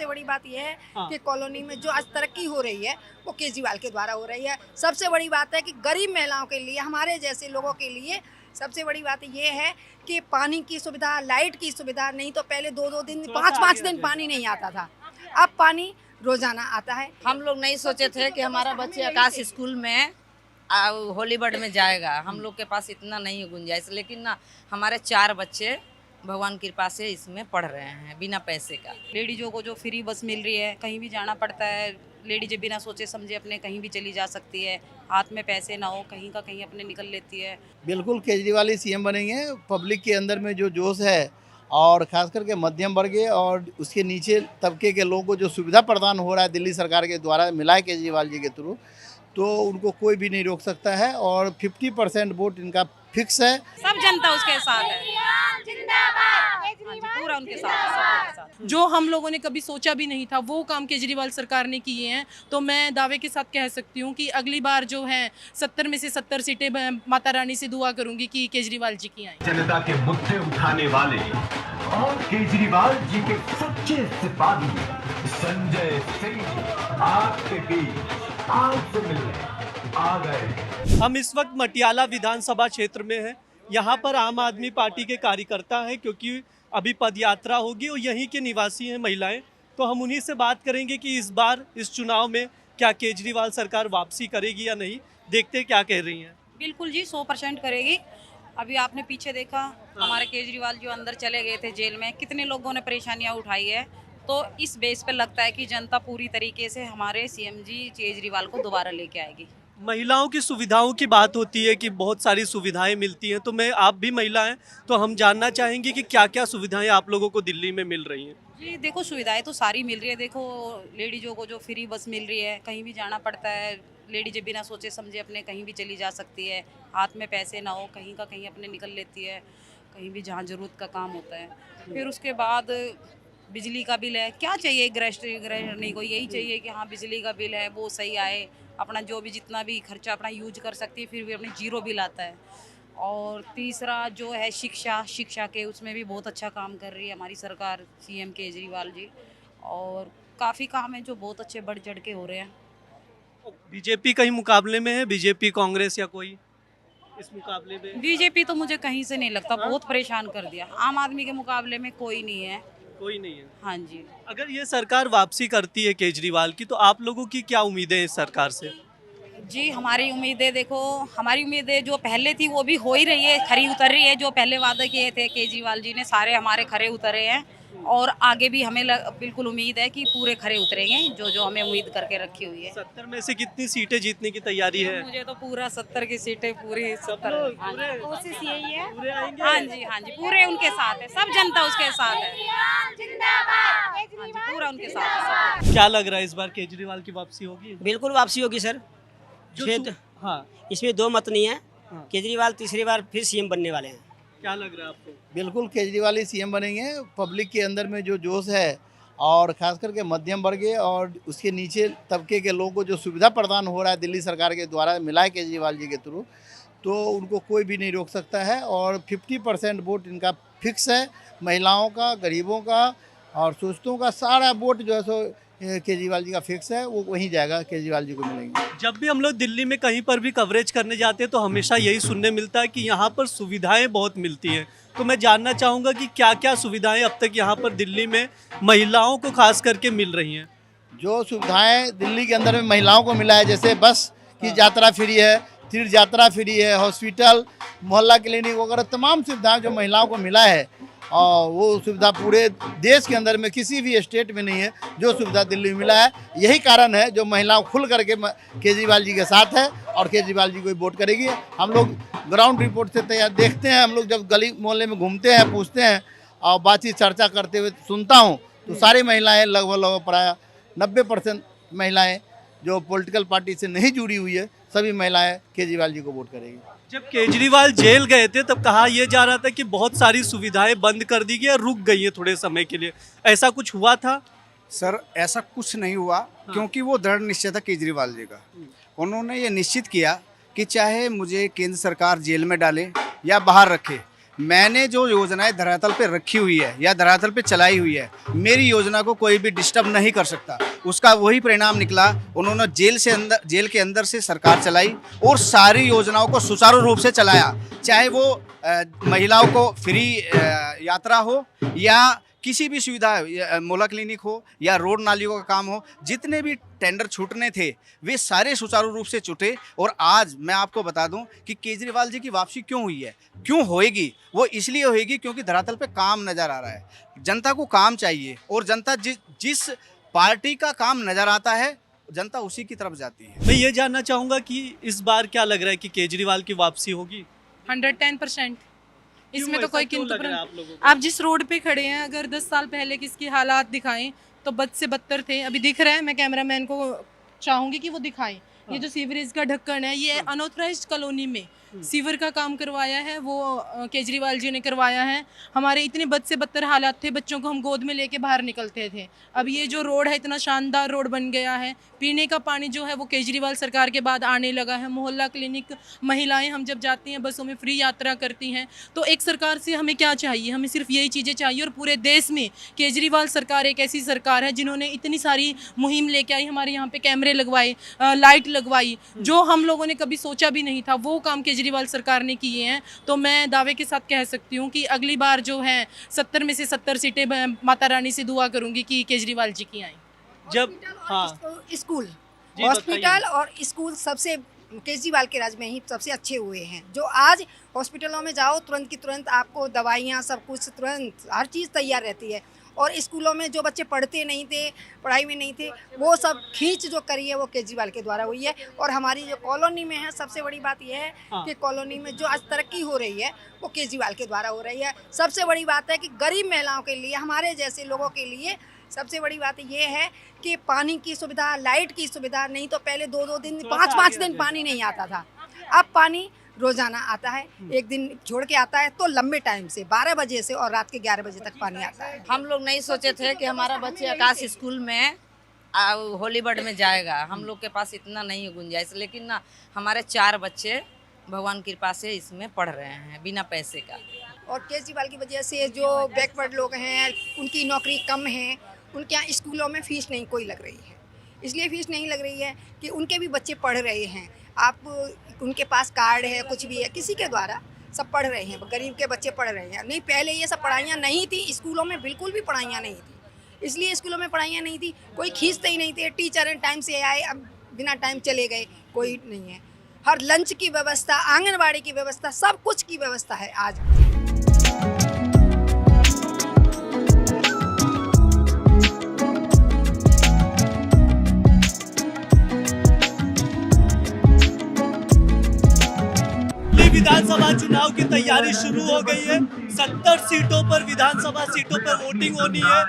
सबसे बड़ी बात यह है कि कॉलोनी में जो आज तरक्की हो रही है वो केजरीवाल के द्वारा हो रही है। सबसे बड़ी बात है कि गरीब महिलाओं के लिए, हमारे जैसे लोगों के लिए सबसे बड़ी बात ये है कि पानी की सुविधा, लाइट की सुविधा। नहीं तो पहले 2-2 दिन, 5-5 दिन पानी नहीं आता था, अब पानी रोजाना आता है। हम लोग नहीं सोचे थे कि हमारा बच्चे आकाश स्कूल में होली बर्ड में जाएगा। हम लोग के पास इतना नहीं गुंजाइश, लेकिन ना हमारे 4 बच्चे भगवान की कृपा से इसमें पढ़ रहे हैं बिना पैसे का। लेडीजों को जो फ्री बस मिल रही है, कहीं भी जाना पड़ता है, लेडीज बिना सोचे समझे अपने कहीं भी चली जा सकती है, हाथ में पैसे ना हो कहीं का कहीं अपने निकल लेती है। बिल्कुल केजरीवाल ही सीएम बनेंगे। पब्लिक के अंदर में जो जोश है और खास करके मध्यम वर्गीय और उसके नीचे तबके के लोगों को जो सुविधा प्रदान हो रहा है दिल्ली सरकार के द्वारा मिला है केजरीवाल जी के थ्रू, तो उनको कोई भी नहीं रोक सकता है और 50% वोट इनका फिक्स है। सब जनता उसके साथ है, पूरा उनके साथ। जो हम लोगों ने कभी सोचा भी नहीं था वो काम केजरीवाल सरकार ने किए हैं। तो मैं दावे के साथ कह सकती हूँ कि अगली बार जो है 70 में से 70 सीटें माता रानी से दुआ करूंगी कि केजरीवाल जी की आए। जनता के मुद्दे उठाने वाले और केजरीवाल जी के सच्चे सिपाही संजय सिंह आपके बीच आज से मिलने आ गए। हम इस वक्त मटियाला विधानसभा क्षेत्र में हैं। यहाँ पर आम आदमी पार्टी के कार्यकर्ता हैं, क्योंकि अभी पदयात्रा होगी और यहीं के निवासी हैं महिलाएं। तो हम उन्हीं से बात करेंगे कि इस बार इस चुनाव में क्या केजरीवाल सरकार वापसी करेगी या नहीं। देखते हैं क्या कह रही हैं। बिल्कुल जी, 100% करेगी। अभी आपने पीछे देखा, हमारे केजरीवाल जो अंदर चले गए थे जेल में, कितने लोगों ने परेशानियां उठाई है। तो इस बेस पे लगता है कि जनता पूरी तरीके से हमारे सीएम जी केजरीवाल को दोबारा लेके आएगी। महिलाओं की सुविधाओं की बात होती है कि बहुत सारी सुविधाएं मिलती हैं, तो मैं आप भी महिला हैं तो हम जानना चाहेंगे कि क्या क्या सुविधाएं आप लोगों को दिल्ली में मिल रही हैं। जी देखो, सुविधाएं तो सारी मिल रही है। देखो, लेडीजों को जो फ्री बस मिल रही है, कहीं भी जाना पड़ता है, लेडीज बिना सोचे समझे अपने कहीं भी चली जा सकती है, हाथ में पैसे ना हो कहीं का कहीं अपने निकल लेती है, कहीं भी जहाँ ज़रूरत का काम होता है। फिर उसके बाद बिजली का बिल है, क्या चाहिए गृहिणी को, यही चाहिए कि हाँ बिजली का बिल है वो सही आए, अपना जो भी जितना भी खर्चा अपना यूज कर सकती है, फिर भी अपने जीरो बिल आता है। और तीसरा जो है शिक्षा के उसमें भी बहुत अच्छा काम कर रही है हमारी सरकार, सीएम केजरीवाल जी। और काफ़ी काम है जो बहुत अच्छे बढ़ चढ़ के हो रहे हैं। बीजेपी कहीं मुकाबले में है, बीजेपी कांग्रेस या कोई इस मुकाबले में? बीजेपी तो मुझे कहीं से नहीं लगता, बहुत परेशान कर दिया। आम आदमी के मुकाबले में कोई नहीं है। कोई नहीं है। हाँ जी। अगर ये सरकार वापसी करती है केजरीवाल की, तो आप लोगों की क्या उम्मीदें हैं इस सरकार से? जी हमारी उम्मीदें, देखो हमारी उम्मीदें जो पहले थी वो भी हो ही रही है, खरी उतर रही है। जो पहले वादे किए थे केजरीवाल जी ने सारे हमारे खरे उतरे हैं, और आगे भी हमें बिल्कुल उम्मीद है कि पूरे खरे उतरेंगे जो जो हमें उम्मीद करके रखी हुई है। 70 में से कितनी सीटें जीतने की तैयारी है? मुझे तो पूरा 70 की सीटें पूरी 70। कोशिश यही है। हाँ जी, पूरे उनके साथ है, सब जनता उसके साथ है। हाँ जी, पूरा उनके साथ है। क्या लग रहा है इस बार केजरीवाल की वापसी होगी? बिल्कुल वापसी होगी सर। हाँ, इसमें दो मत नहीं है। हाँ। केजरीवाल तीसरी बार फिर सीएम बनने वाले हैं। क्या लग रहा है आपको? बिल्कुल केजरीवाल ही सीएम बनेंगे। पब्लिक के अंदर में जो जोश है और खास करके मध्यम वर्गीय और उसके नीचे तबके के लोगों को जो सुविधा प्रदान हो रहा है दिल्ली सरकार के द्वारा मिला है केजरीवाल जी के थ्रू, तो उनको कोई भी नहीं रोक सकता है और 50% वोट इनका फिक्स है। महिलाओं का, गरीबों का और शोषितों का सारा वोट जो है सो केजरीवाल जी का फिक्स है, वो वहीं जाएगा, केजरीवाल जी को मिलेंगे। जब भी हम लोग दिल्ली में कहीं पर भी कवरेज करने जाते हैं तो हमेशा यही सुनने मिलता है कि यहाँ पर सुविधाएं बहुत मिलती हैं। तो मैं जानना चाहूँगा कि क्या क्या सुविधाएं अब तक यहाँ पर दिल्ली में महिलाओं को खास करके मिल रही हैं? जो सुविधाएं दिल्ली के अंदर में महिलाओं को मिला है, जैसे बस की यात्रा फ्री है, तीर्थ यात्रा फ्री है, हॉस्पिटल, मोहल्ला क्लिनिक वगैरह तमाम सुविधाएं जो महिलाओं को मिला है, और वो सुविधा पूरे देश के अंदर में किसी भी स्टेट में नहीं है जो सुविधा दिल्ली में मिला है। यही कारण है जो महिलाओं खुल करके केजरीवाल जी के साथ है और केजरीवाल जी को ही वोट करेगी। हम लोग ग्राउंड रिपोर्ट से तैयार देखते हैं, हम लोग जब गली मोहल्ले में घूमते हैं, पूछते हैं और बातचीत चर्चा करते हुए सुनता हूँ, तो सारी महिलाएँ लगभग प्राय 90% महिलाएँ जो पॉलिटिकल पार्टी से नहीं जुड़ी हुई है, सभी महिलाएं केजरीवाल जी को वोट करेगी। जब केजरीवाल जेल गए थे तब कहा यह जा रहा था कि बहुत सारी सुविधाएं बंद कर दी गई और रुक गई हैं थोड़े समय के लिए, ऐसा कुछ हुआ था? सर ऐसा कुछ नहीं हुआ। हाँ। क्योंकि वो दृढ़ निश्चय था केजरीवाल जी का। उन्होंने ये निश्चित किया कि चाहे मुझे केंद्र सरकार जेल में डाले या बाहर रखे, मैंने जो योजनाएं धरातल पे रखी हुई है या धरातल पे चलाई हुई है, मेरी योजना को कोई भी डिस्टर्ब नहीं कर सकता। उसका वही परिणाम निकला। उन्होंने जेल के अंदर से सरकार चलाई और सारी योजनाओं को सुचारू रूप से चलाया, चाहे वो महिलाओं को फ्री यात्रा हो या किसी भी सुविधा, मोहल्ला क्लिनिक हो या रोड नालियों का काम हो, जितने भी टेंडर छूटने थे वे सारे सुचारू रूप से छूटे। और आज मैं आपको बता दूं कि केजरीवाल जी की वापसी क्यों हुई है, क्यों होएगी, वो इसलिए होएगी क्योंकि धरातल पे काम नज़र आ रहा है। जनता को काम चाहिए और जनता जिस पार्टी का काम नज़र आता है जनता उसी की तरफ जाती है। मैं ये जानना चाहूँगा कि इस बार क्या लग रहा है कि केजरीवाल की वापसी होगी? 110%। इसमें तो कोई किंतु आप लोगों को? आप जिस रोड पे खड़े हैं, अगर 10 साल पहले किसकी हालात दिखाएं तो बद से बदतर थे। अभी दिख रहा है, मैं कैमरामैन को चाहूंगी कि वो दिखाएं। ये जो सीवरेज का ढक्कन है, ये अनऑथराइज्ड कॉलोनी में सीवर का काम करवाया है, वो केजरीवाल जी ने करवाया है। हमारे इतने बद से बदतर हालात थे, बच्चों को हम गोद में लेके बाहर निकलते थे। अब ये जो रोड है इतना शानदार रोड बन गया है। पीने का पानी जो है वो केजरीवाल सरकार के बाद आने लगा है। मोहल्ला क्लिनिक, महिलाएं हम जब जाती हैं बसों में फ्री यात्रा करती हैं। तो एक सरकार से हमें क्या चाहिए? हमें सिर्फ यही चीज़ें चाहिए। और पूरे देश में केजरीवाल सरकार एक ऐसी सरकार है जिन्होंने इतनी सारी मुहिम लेके आई। हमारे यहाँ पे कैमरे लगवाए, लाइट लगवाई, जो हम लोगों ने कभी सोचा भी नहीं था, वो काम केजरीवाल सरकार ने किए हैं। तो मैं दावे के साथ कह सकती हूँ कि अगली बार जो है 70 में से 70 सीटें माता रानी से दुआ करूँगी कि केजरीवाल जी की आएँ। जब स्कूल, जी, हॉस्पिटल और स्कूल सबसे केजरीवाल के राज में ही सबसे अच्छे हुए हैं। जो आज हॉस्पिटलों में जाओ तुरंत की तुरंत आपको दवाइयाँ, सब कुछ तुरंत हर चीज़ तैयार रहती है। और स्कूलों में जो बच्चे पढ़ते नहीं थे, पढ़ाई में नहीं थे, वो सब खींच जो करी है वो केजरीवाल के द्वारा हुई है। और हमारी जो कॉलोनी में है, सबसे बड़ी बात यह है कि कॉलोनी में जो आज तरक्की हो रही है वो केजरीवाल के द्वारा हो रही है। सबसे बड़ी बात है कि गरीब महिलाओं के लिए, हमारे जैसे लोगों के लिए सबसे बड़ी बात ये है कि पानी की सुविधा, लाइट की सुविधा। नहीं तो पहले 2-2 दिन, 5-5 दिन पानी नहीं आता था। अब पानी रोजाना आता है, एक दिन छोड़ के आता है, तो लंबे टाइम से 12 बजे से और रात के 11 बजे तक पानी आता है। हम लोग नहीं सोचे थे कि हमारा बच्चे आकाश स्कूल में होली बर्ड में जाएगा। हम लोग के पास इतना नहीं है गुंजाइश, लेकिन ना हमारे 4 बच्चे भगवान की कृपा से इसमें पढ़ रहे हैं बिना पैसे का। और केजरीवाल की वजह से जो बैकवर्ड लोग हैं, उनकी नौकरी कम है, उनके यहाँ स्कूलों में फ़ीस नहीं कोई लग रही है। इसलिए फ़ीस नहीं लग रही है कि उनके भी बच्चे पढ़ रहे हैं। आप उनके पास कार्ड है, कुछ भी है, किसी के द्वारा सब पढ़ रहे हैं। गरीब के बच्चे पढ़ रहे हैं। नहीं, पहले ये सब पढ़ाइयाँ नहीं थी, स्कूलों में बिल्कुल भी पढ़ाइयाँ नहीं थी। इसलिए स्कूलों में पढ़ाइयाँ नहीं थी, कोई खींचते ही नहीं थे। टीचर टाइम से आए, अब बिना टाइम चले गए, कोई नहीं है। हर लंच की व्यवस्था, आंगनबाड़ी की व्यवस्था, सब कुछ की व्यवस्था है आज। विधानसभा चुनाव की तैयारी शुरू हो गई है। 70 सीटों पर, विधानसभा सीटों पर वोटिंग होनी है।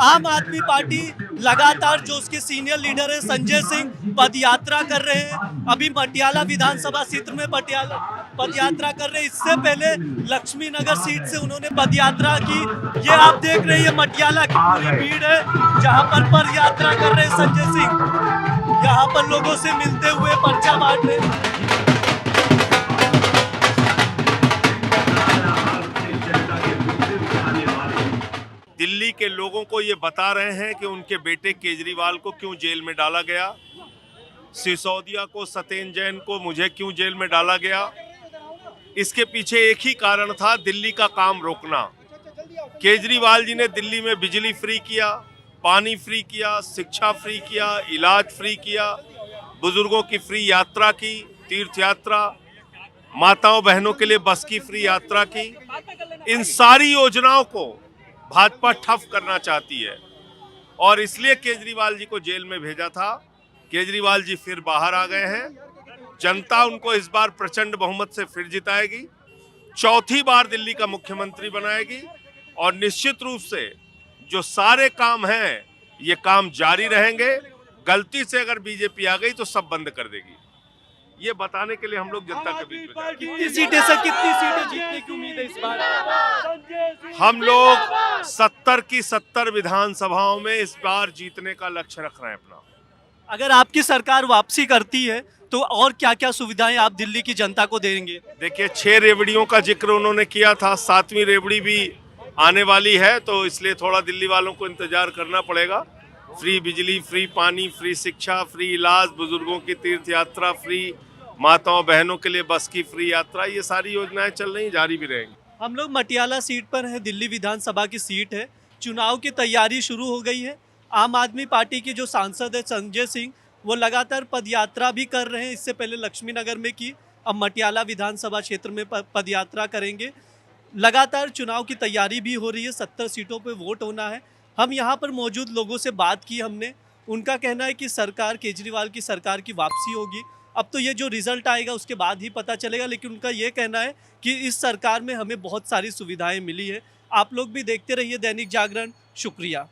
आम आदमी पार्टी लगातार, जो उसके सीनियर लीडर है संजय सिंह, पदयात्रा कर रहे हैं। अभी मटियाला विधानसभा क्षेत्र में पदयात्रा कर रहे हैं। इससे पहले लक्ष्मी नगर सीट से उन्होंने पदयात्रा की। ये आप देख रहे हैं मटियाला की पूरी भीड़ है जहाँ पर पदयात्रा कर रहे हैं संजय सिंह। यहाँ पर लोगों से मिलते हुए पर्चा बांट रहे हैं। दिल्ली के लोगों को ये बता रहे हैं कि उनके बेटे केजरीवाल को क्यों जेल में डाला गया, सिसोदिया को, सत्येंद्र जैन को मुझे क्यों जेल में डाला गया। इसके पीछे एक ही कारण था, दिल्ली का काम रोकना। केजरीवाल जी ने दिल्ली में बिजली फ्री किया, पानी फ्री किया, शिक्षा फ्री किया, इलाज फ्री किया, बुजुर्गों की फ्री यात्रा की, तीर्थ यात्रा, माताओं बहनों के लिए बस की फ्री यात्रा की। इन सारी योजनाओं को भाजपा ठप करना चाहती है और इसलिए केजरीवाल जी को जेल में भेजा था। केजरीवाल जी फिर बाहर आ गए हैं। जनता उनको इस बार प्रचंड बहुमत से फिर जिताएगी, चौथी बार दिल्ली का मुख्यमंत्री बनाएगी और निश्चित रूप से जो सारे काम हैं ये काम जारी रहेंगे। गलती से अगर बीजेपी आ गई तो सब बंद कर देगी। ये बताने के लिए हम लोग जनता के बीच में कितनी सीटें जीतने की उम्मीद है इस बार? हम लोग 70 की 70 विधानसभाओं में इस बार जीतने का लक्ष्य रख रहे हैं अपना। अगर आपकी सरकार वापसी करती है तो और क्या क्या सुविधाएं आप दिल्ली की जनता को देंगे? देखिए 6 रेवड़ियों का जिक्र उन्होंने किया था, 7वीं रेवड़ी भी आने वाली है, तो इसलिए थोड़ा दिल्ली वालों को इंतजार करना पड़ेगा। फ्री बिजली, फ्री पानी, फ्री शिक्षा, फ्री इलाज, बुजुर्गों की तीर्थ यात्रा फ्री, माताओं बहनों के लिए बस की फ्री यात्रा, ये सारी योजनाएं चल रही, जारी भी रहेंगी। हम लोग मटियाला सीट पर हैं, दिल्ली विधानसभा की सीट है। चुनाव की तैयारी शुरू हो गई है। आम आदमी पार्टी के जो सांसद है संजय सिंह, वो लगातार पदयात्रा भी कर रहे हैं। इससे पहले लक्ष्मी नगर में की, अब मटियाला विधानसभा क्षेत्र में पदयात्रा करेंगे। लगातार चुनाव की तैयारी भी हो रही है, 70 सीटों पे वोट होना है। हम यहाँ पर मौजूद लोगों से बात की हमने, उनका कहना है कि सरकार, केजरीवाल की सरकार की वापसी होगी। अब तो ये जो रिजल्ट आएगा उसके बाद ही पता चलेगा, लेकिन उनका ये कहना है कि इस सरकार में हमें बहुत सारी सुविधाएं मिली है। आप लोग भी देखते रहिए दैनिक जागरण। शुक्रिया।